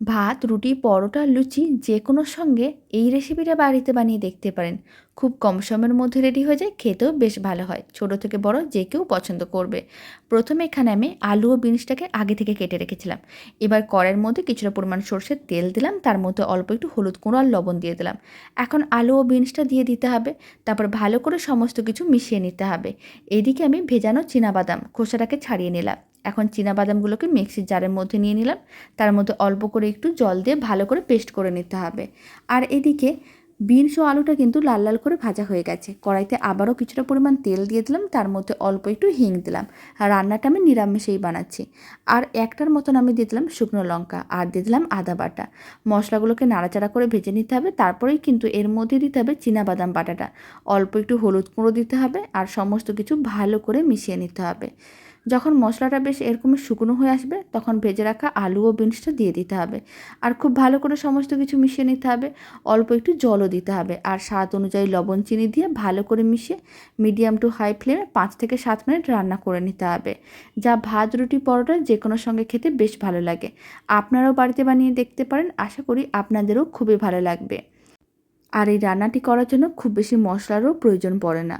ভাত, রুটি, পরোটা, লুচি যেকোনোর সঙ্গে এই রেসিপিটা বাড়িতে বানিয়ে দেখতে পারেন। খুব কম সময়ের মধ্যে রেডি হয়ে যায়, খেতেও বেশ ভালো হয়। ছোট থেকে বড় যে কেউ পছন্দ করবে। প্রথমে এখানে আমি আলু ও বিনসটাকে আগে থেকে কেটে রেখেছিলাম। এবার কড়াইয়ের মধ্যে কিছুটা পরিমাণ সরষের তেল দিলাম, তার মধ্যে অল্প একটু হলুদ গুঁড়ো আর লবণ দিয়ে দিলাম। এখন আলু ও বিনসটা দিয়ে দিতে হবে। তারপর ভালো করে সমস্ত কিছু মিশিয়ে নিতে হবে। এদিকে আমি ভেজানো চীনাবাদাম খোসাটাকে ছাড়িয়ে নিলাম। এখন চীনাবাদামগুলোকে মিক্সির জারের মধ্যে নিয়ে নিলাম। তার মধ্যে অল্প করে একটু জল দিয়ে ভালো করে পেস্ট করে নিতে হবে। আর এদিকে বিনস ও আলুটা কিন্তু লাল লাল করে ভাজা হয়ে গেছে। কড়াইতে আবারও কিছুটা পরিমাণ তেল দিয়ে দিলাম, তার মধ্যে অল্প একটু হিং দিলাম। আর রান্নাটা আমি নিরামিষেই বানাচ্ছি। আর একটার মতন আমি দিয়ে দিলাম শুকনো লঙ্কা, আর দিয়ে দিলাম আদা বাটা। মশলাগুলোকে নাড়াচাড়া করে ভেজে নিতে হবে। তারপরেই কিন্তু এর মধ্যে দিতে হবে চীনাবাদাম বাটাটা। অল্প একটু হলুদ গুঁড়ো দিতে হবে, আর সমস্ত কিছু ভালো করে মিশিয়ে নিতে হবে। যখন মশলাটা বেশ এরকমই শুকনো হয়ে আসবে, তখন ভেজে রাখা আলু ও বিনসটা দিয়ে দিতে হবে। আর খুব ভালো করে সমস্ত কিছু মিশিয়ে নিতে হবে। অল্প একটু জলও দিতে হবে, আর স্বাদ অনুযায়ী লবণ চিনি দিয়ে ভালো করে মিশিয়ে মিডিয়াম টু হাই ফ্লেমে 5 থেকে 7 মিনিট রান্না করে নিতে হবে। যা ভাত, রুটি, পরোটা যে কোনো সঙ্গে খেতে বেশ ভালো লাগে। আপনারাও বাড়িতে বানিয়ে দেখতে পারেন, আশা করি আপনাদেরও খুবই ভালো লাগবে। আর এই রান্নাটি করার জন্য খুব বেশি মশলারও প্রয়োজন পড়ে না।